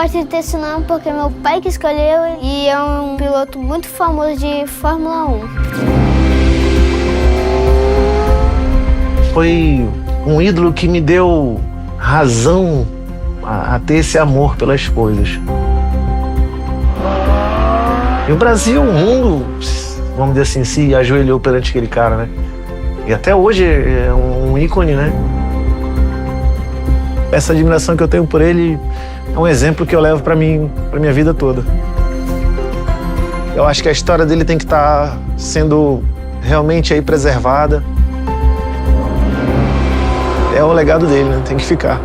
gosto de ter esse nome porque meu pai que escolheu e é um piloto muito famoso de Fórmula 1. Foi um ídolo que me deu razão a ter esse amor pelas coisas. E o Brasil, o mundo, vamos dizer assim, se ajoelhou perante aquele cara, né? E até hoje é um ícone, né? Essa admiração que eu tenho por ele é um exemplo que eu levo para mim, para minha vida toda. Eu acho que a história dele tem que estar sendo realmente aí preservada. É o legado dele, né? Tem que ficar.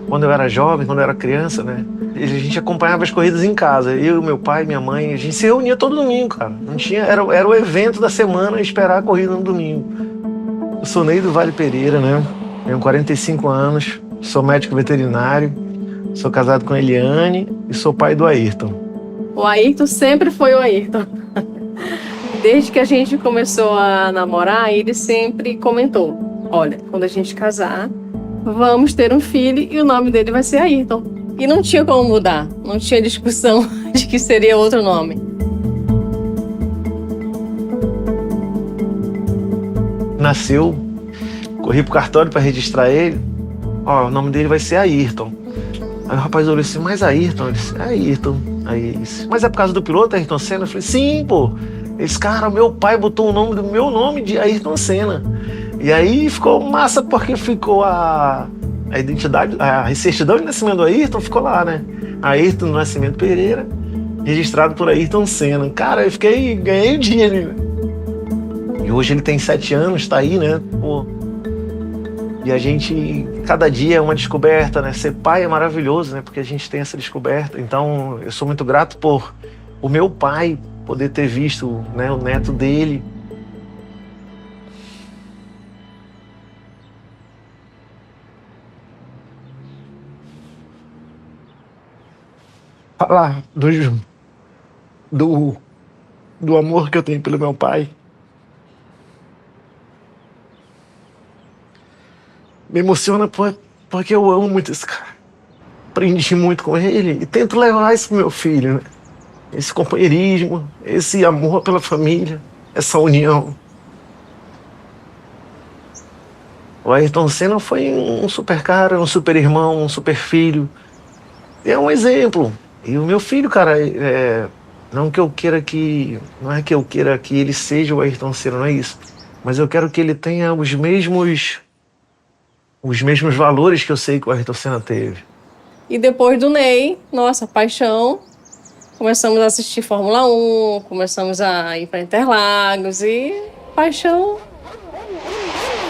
Quando eu era jovem, quando eu era criança, né? A gente acompanhava as corridas em casa. Eu, meu pai, minha mãe, a gente se reunia todo domingo, cara. Não tinha, era o evento da semana esperar a corrida no domingo. Eu sou Ney do Vale Pereira, né? Tenho 45 anos, sou médico veterinário, sou casado com a Eliane e sou pai do Ayrton. O Ayrton sempre foi o Ayrton. Desde que a gente começou a namorar, ele sempre comentou: olha, quando a gente casar, vamos ter um filho e o nome dele vai ser Ayrton. E não tinha como mudar, não tinha discussão de que seria outro nome. Nasceu, corri pro cartório para registrar ele. Ó, o nome dele vai ser Ayrton. Aí o rapaz olhou assim, mas Ayrton? Ele disse, Ayrton. Aí ele disse, mas é por causa do piloto Ayrton Senna? Eu falei, sim, pô. Esse cara, meu pai botou o nome do meu nome de Ayrton Senna. E aí ficou massa porque ficou a identidade, a certidão de nascimento do Ayrton ficou lá, né? Ayrton do Nascimento Pereira, registrado por Ayrton Senna. Cara, eu ganhei o dia ali. E hoje ele tem 7 anos, tá aí, né? Pô. E a gente, cada dia é uma descoberta, né? Ser pai é maravilhoso, né? Porque a gente tem essa descoberta. Então, eu sou muito grato por o meu pai poder ter visto, né, o neto dele. Falar do amor que eu tenho pelo meu pai me emociona porque eu amo muito esse cara. Aprendi muito com ele e tento levar isso pro meu filho, né? Esse companheirismo, esse amor pela família, essa união. O Ayrton Senna foi um super cara, um super irmão, um super filho. É um exemplo. E o meu filho, cara, não é que eu queira que ele seja o Ayrton Senna, não é isso. Mas eu quero que ele tenha os mesmos valores que eu sei que o Ayrton Senna teve. E depois do Ney, nossa, paixão, começamos a assistir Fórmula 1, começamos a ir para Interlagos e paixão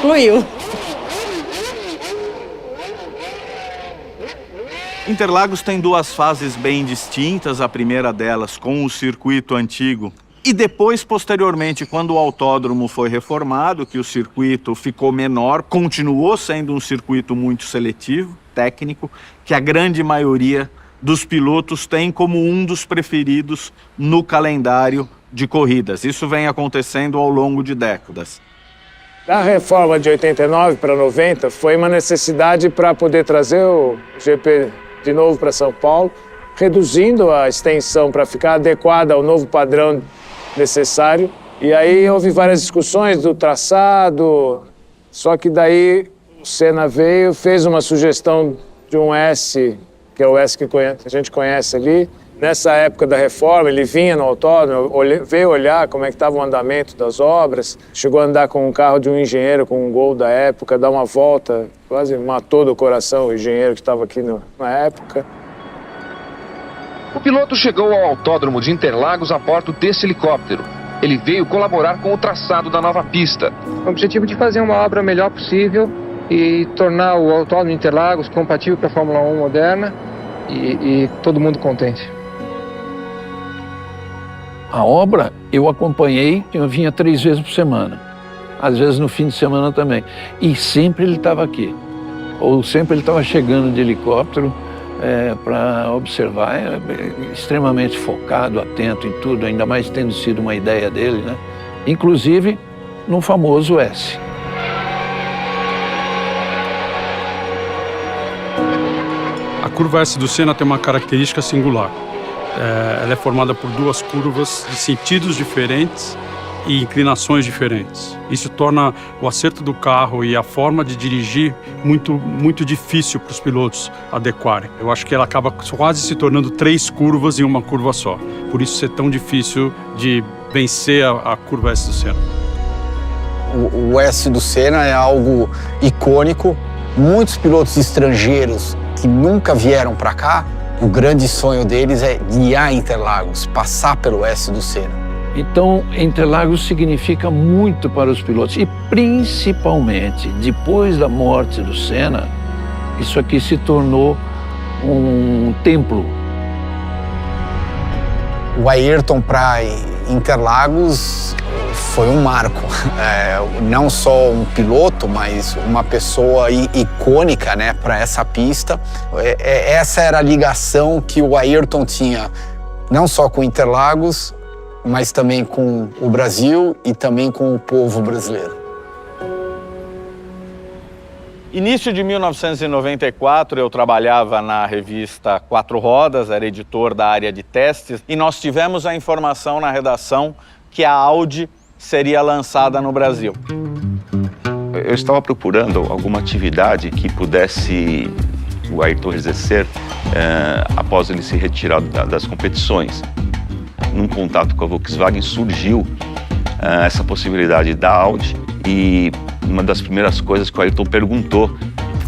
fluiu. Interlagos tem 2 fases bem distintas, a primeira delas com o circuito antigo e depois, posteriormente, quando o autódromo foi reformado, que o circuito ficou menor, continuou sendo um circuito muito seletivo, técnico, que a grande maioria dos pilotos tem como um dos preferidos no calendário de corridas. Isso vem acontecendo ao longo de décadas. Da reforma de 89 para 90 foi uma necessidade para poder trazer o GP de novo para São Paulo, reduzindo a extensão para ficar adequada ao novo padrão necessário. E aí houve várias discussões do traçado, só que daí o Senna veio, fez uma sugestão de um S, que é o S que a gente conhece ali. Nessa época da reforma, ele vinha no autódromo, veio olhar como é que estava o andamento das obras, chegou a andar com um carro de um engenheiro, com um Gol da época, dar uma volta, quase matou do coração o engenheiro que estava aqui na época. O piloto chegou ao autódromo de Interlagos a bordo desse helicóptero. Ele veio colaborar com o traçado da nova pista. Com o objetivo de fazer uma obra melhor possível e tornar o autódromo de Interlagos compatível para a Fórmula 1 moderna e todo mundo contente. A obra eu acompanhei, eu vinha 3 vezes por semana. às vezes no fim de semana também. E sempre ele estava aqui, ou sempre ele estava chegando de helicóptero para observar, extremamente focado, atento em tudo, ainda mais tendo sido uma ideia dele, né? Inclusive no famoso S. A curva S do Senna tem uma característica singular. Ela é formada por duas curvas de sentidos diferentes e inclinações diferentes. Isso torna o acerto do carro e a forma de dirigir muito difícil para os pilotos adequarem. Eu acho que ela acaba quase se tornando 3 curvas em uma curva só. Por isso é tão difícil de vencer a curva S do Senna. O S do Senna é algo icônico. Muitos pilotos estrangeiros que nunca vieram para cá, o grande sonho deles é guiar a Interlagos, passar pelo S do Senna. Então, Interlagos significa muito para os pilotos e principalmente depois da morte do Senna, isso aqui se tornou um templo. O Ayrton para Interlagos foi um marco, não só um piloto, mas uma pessoa icônica, né, para essa pista. Essa era a ligação que o Ayrton tinha, não só com Interlagos, mas também com o Brasil e também com o povo brasileiro. Início de 1994, eu trabalhava na revista Quatro Rodas, era editor da área de testes, e nós tivemos a informação na redação que a Audi seria lançada no Brasil. Eu estava procurando alguma atividade que pudesse o Ayrton exercer após ele se retirar das competições. Num contato com a Volkswagen surgiu essa possibilidade da Audi, e uma das primeiras coisas que o Ayrton perguntou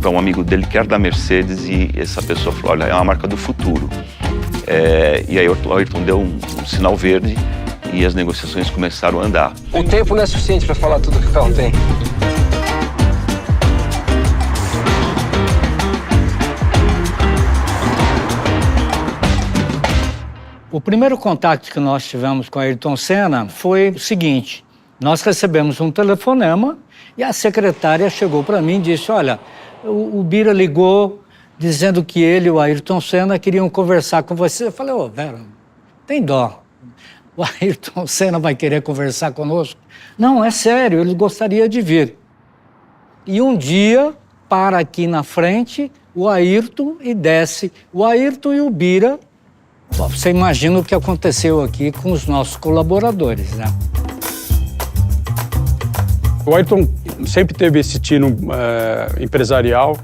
para um amigo dele que era da Mercedes, e essa pessoa falou: olha, é uma marca do futuro. E aí o Ayrton deu um sinal verde e as negociações começaram a andar. O tempo não é suficiente para falar tudo que o carro tem. O primeiro contato que nós tivemos com Ayrton Senna foi o seguinte: nós recebemos um telefonema e a secretária chegou para mim e disse: olha, o Bira ligou dizendo que ele e o Ayrton Senna queriam conversar com você. Eu falei: ô, Vera, tem dó. O Ayrton Senna vai querer conversar conosco? Não, é sério, ele gostaria de vir. E um dia, para aqui na frente, o Ayrton e desce o Ayrton e o Bira. Você imagina o que aconteceu aqui com os nossos colaboradores, né? O Ayrton sempre teve esse tino empresarial.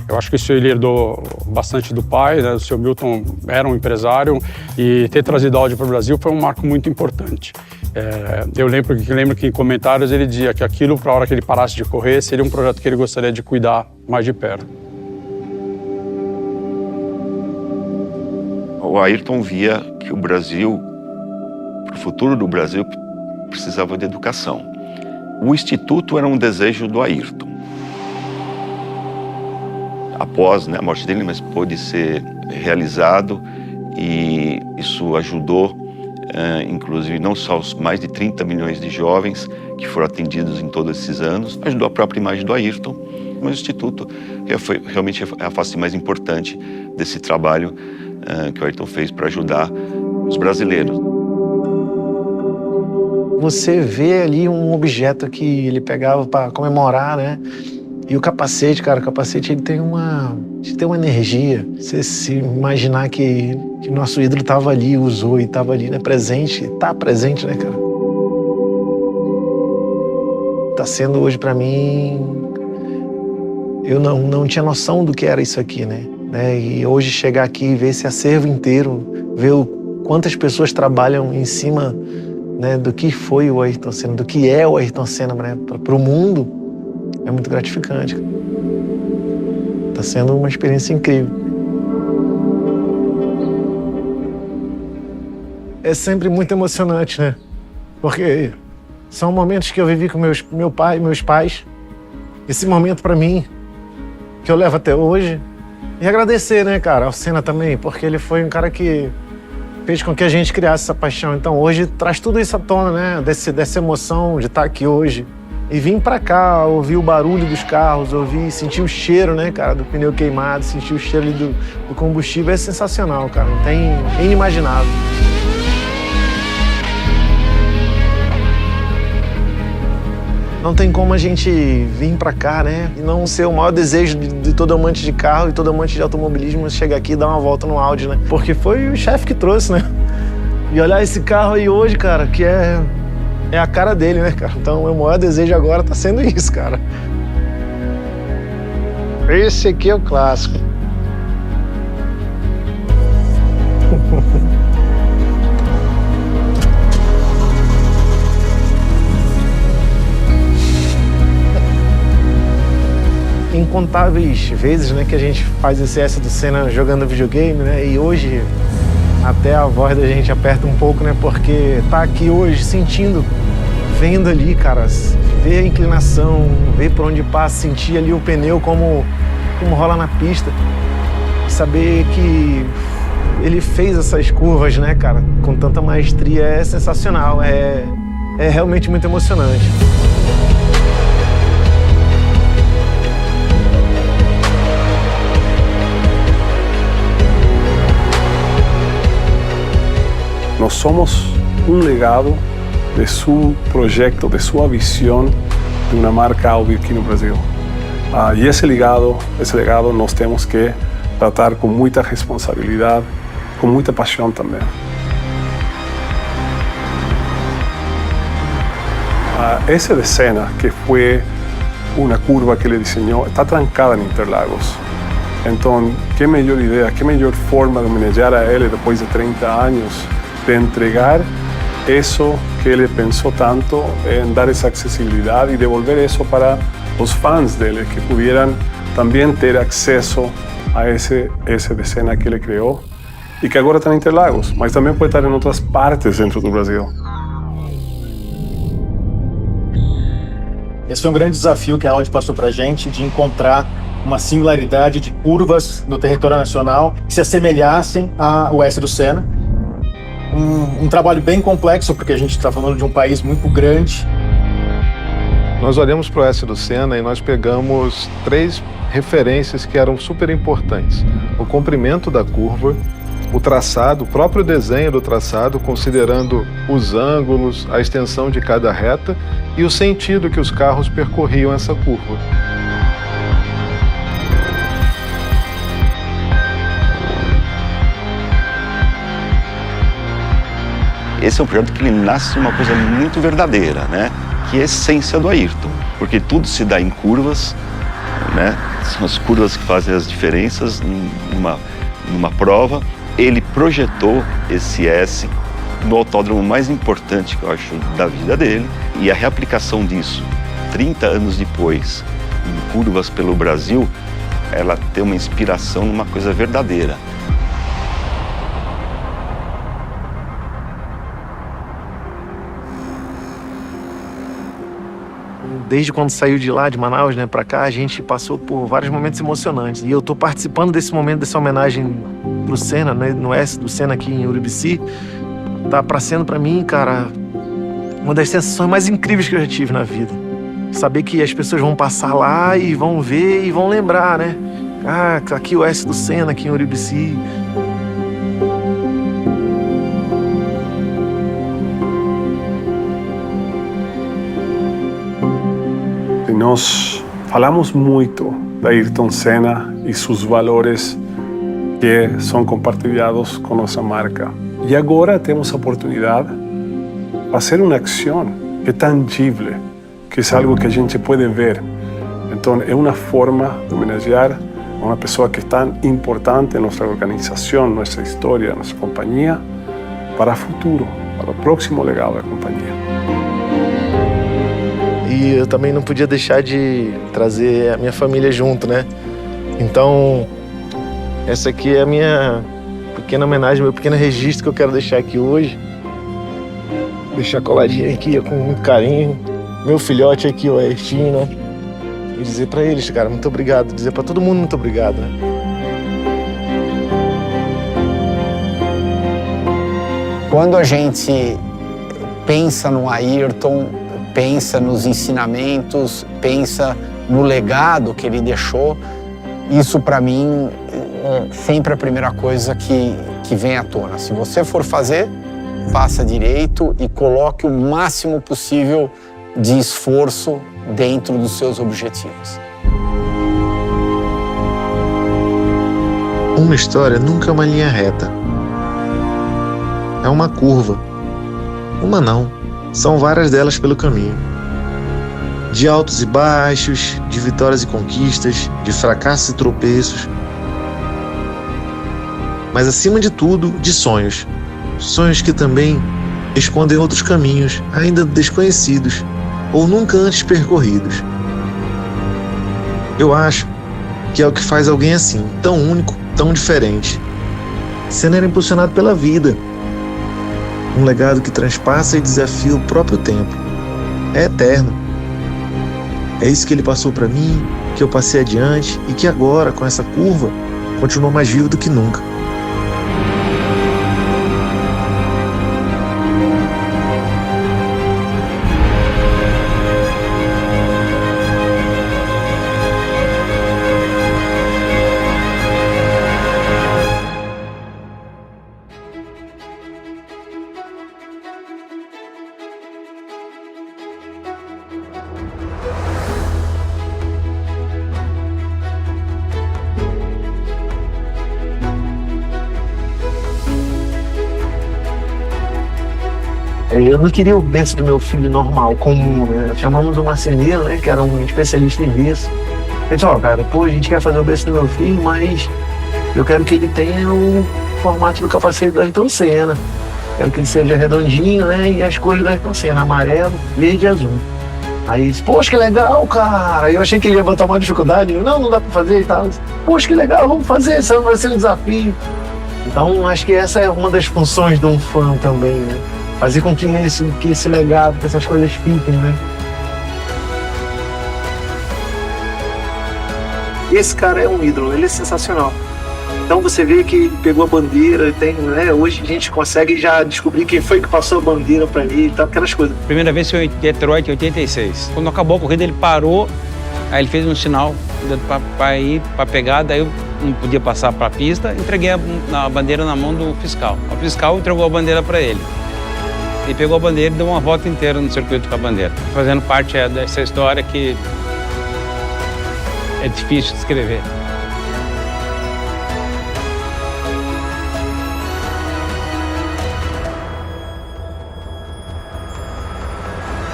Eu acho que isso ele herdou bastante do pai, né? O seu Milton era um empresário, e ter trazido a Audi para o Brasil foi um marco muito importante. Eu lembro que em comentários ele dizia que aquilo, para a hora que ele parasse de correr, seria um projeto que ele gostaria de cuidar mais de perto. O Ayrton via que o Brasil, o futuro do Brasil, precisava de educação. O Instituto era um desejo do Ayrton. Após a morte dele, mas pôde ser realizado, e isso ajudou, inclusive, não só os mais de 30 milhões de jovens que foram atendidos em todos esses anos, ajudou a própria imagem do Ayrton, mas o Instituto foi realmente a face mais importante desse trabalho que o Ayrton fez para ajudar os brasileiros. Você vê ali um objeto que ele pegava para comemorar, né? E o capacete, cara, ele tem uma energia. Você se imaginar que nosso ídolo estava ali, usou e estava ali, né? Presente, tá presente, né, cara? Tá sendo hoje para mim, eu não tinha noção do que era isso aqui, né? E hoje chegar aqui e ver esse acervo inteiro, ver quantas pessoas trabalham em cima, né, do que foi o Ayrton Senna, do que é o Ayrton Senna, né, para o mundo, é muito gratificante. Está sendo uma experiência incrível. É sempre muito emocionante, né? Porque são momentos que eu vivi com meu pai e meus pais. Esse momento para mim, que eu levo até hoje. E agradecer, né, cara, ao Senna também, porque ele foi um cara que fez com que a gente criasse essa paixão. Então hoje traz tudo isso à tona, né, dessa emoção de estar aqui hoje, E vim pra cá, ouvir o barulho dos carros, sentir o cheiro, né, cara, do pneu queimado, sentir o cheiro ali do combustível é sensacional, cara. É inimaginável. Não tem como a gente vir pra cá, né, e não ser o maior desejo de todo amante de carro e todo amante de automobilismo chegar aqui e dar uma volta no Audi, né? Porque foi o chefe que trouxe, né? E olhar esse carro aí hoje, cara, que é a cara dele, né, cara? Então, o meu maior desejo agora tá sendo isso, cara. Esse aqui é o clássico. Incontáveis vezes, né, que a gente faz esse S do Senna jogando videogame, né? E hoje até a voz da gente aperta um pouco, né? Porque tá aqui hoje sentindo, vendo ali, cara, ver a inclinação, ver por onde passa, sentir ali o pneu como rola na pista. Saber que ele fez essas curvas, né, cara, com tanta maestria é sensacional, é realmente muito emocionante. Nós somos um legado de seu projeto, de sua visão de uma marca Audi aqui no Brasil. E esse legado nós temos que tratar com muita responsabilidade, com muita paixão também. Essa de Senna, que foi uma curva que ele desenhou, está trancada em Interlagos. Então, que melhor ideia, que melhor forma de homenagear a ele depois de 30 anos, de entregar isso que ele pensou tanto em dar essa acessibilidade e devolver isso para os fãs dele, que pudieran também ter acesso a esse de Senna que ele criou e que agora está em Interlagos, mas também pode estar em outras partes dentro do Brasil. Esse foi um grande desafio que a Audi passou para a gente, de encontrar uma singularidade de curvas no território nacional que se assemelhassem ao S do Senna. Um trabalho bem complexo, porque a gente está falando de um país muito grande. Nós olhamos para o S do Senna e nós pegamos 3 referências que eram super importantes. O comprimento da curva, o traçado, o próprio desenho do traçado, considerando os ângulos, a extensão de cada reta e o sentido que os carros percorriam essa curva. Esse é um projeto que ele nasce de uma coisa muito verdadeira, né? Que é a essência do Ayrton, porque tudo se dá em curvas, né? São as curvas que fazem as diferenças numa prova. Ele projetou esse S no autódromo mais importante, que eu acho, da vida dele, e a reaplicação disso, 30 anos depois, em curvas pelo Brasil, ela tem uma inspiração numa coisa verdadeira. Desde quando saiu de lá, de Manaus, né, pra cá, a gente passou por vários momentos emocionantes. E eu tô participando desse momento, dessa homenagem pro Senna, né, no S do Senna aqui em Urubici. Tá sendo pra mim, cara, uma das sensações mais incríveis que eu já tive na vida. Saber que as pessoas vão passar lá e vão ver e vão lembrar, né? Ah, tá aqui o S do Senna aqui em Urubici. Nós falamos muito da Ayrton Senna e seus valores que são compartilhados com nossa marca. E agora temos a oportunidade de fazer uma ação que é tangível, que é algo que a gente pode ver. Então, é uma forma de homenagear a uma pessoa que é tão importante em nossa organização, nossa história, nossa companhia, para o futuro, para o próximo legado da companhia. E eu também não podia deixar de trazer a minha família junto, né? Então, essa aqui é a minha pequena homenagem, meu pequeno registro que eu quero deixar aqui hoje. Deixar coladinho aqui com muito carinho. Meu filhote aqui, o Ayrton, né? E dizer pra eles, cara, muito obrigado. Dizer pra todo mundo muito obrigado, né? Quando a gente pensa no Ayrton, pensa nos ensinamentos, pensa no legado que ele deixou. Isso, para mim, é sempre a primeira coisa que vem à tona. Se você for fazer, faça direito e coloque o máximo possível de esforço dentro dos seus objetivos. Uma história nunca é uma linha reta. É uma curva. Uma não. São várias delas pelo caminho. De altos e baixos, de vitórias e conquistas, de fracassos e tropeços. Mas acima de tudo, de sonhos. Sonhos que também escondem outros caminhos, ainda desconhecidos ou nunca antes percorridos. Eu acho que é o que faz alguém assim, tão único, tão diferente. Senna era impulsionado pela vida. Um legado que transpassa e desafia o próprio tempo. É eterno. É isso que ele passou para mim, que eu passei adiante e que agora, com essa curva, continua mais vivo do que nunca. Eu não queria o berço do meu filho normal, comum, né? Chamamos o marceneiro, né, que era um especialista em berço. Ele disse, cara, a gente quer fazer o berço do meu filho, mas eu quero que ele tenha o formato do capacete do Ayrton Senna. Quero que ele seja redondinho, né, e as cores do Ayrton Senna, amarelo, verde e azul. Aí ele disse, poxa, que legal, cara. Eu achei que ele ia botar uma dificuldade. Eu, não dá pra fazer e tal. Disse, poxa, que legal, vamos fazer, isso vai ser um desafio. Então, acho que essa é uma das funções de um fã também, né? Fazer com que esse legado, que essas coisas fiquem, né? Esse cara é um ídolo, ele é sensacional. Então você vê que ele pegou a bandeira, tem, né? Hoje a gente consegue já descobrir quem foi que passou a bandeira para ele e tal, aquelas coisas. Primeira vez foi em Detroit, em 86. Quando acabou a corrida, ele parou, aí ele fez um sinal para ir para pegar, daí eu não podia passar para a pista, entreguei a bandeira na mão do fiscal. O fiscal entregou a bandeira para ele. Ele pegou a bandeira e deu uma volta inteira no circuito com a bandeira, fazendo parte dessa história que é difícil de escrever.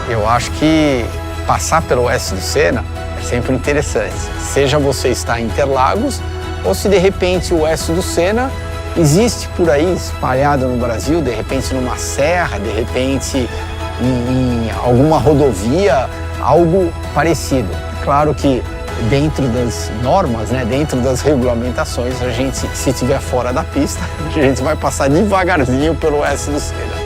Eu acho que passar pelo Oeste do Senna é sempre interessante. Seja você estar em Interlagos ou se de repente o Oeste do Senna existe por aí, espalhado no Brasil, de repente numa serra, de repente em alguma rodovia, algo parecido. Claro que dentro das normas, né, dentro das regulamentações, a gente, se estiver fora da pista, a gente vai passar devagarzinho pelo Oeste do Senna.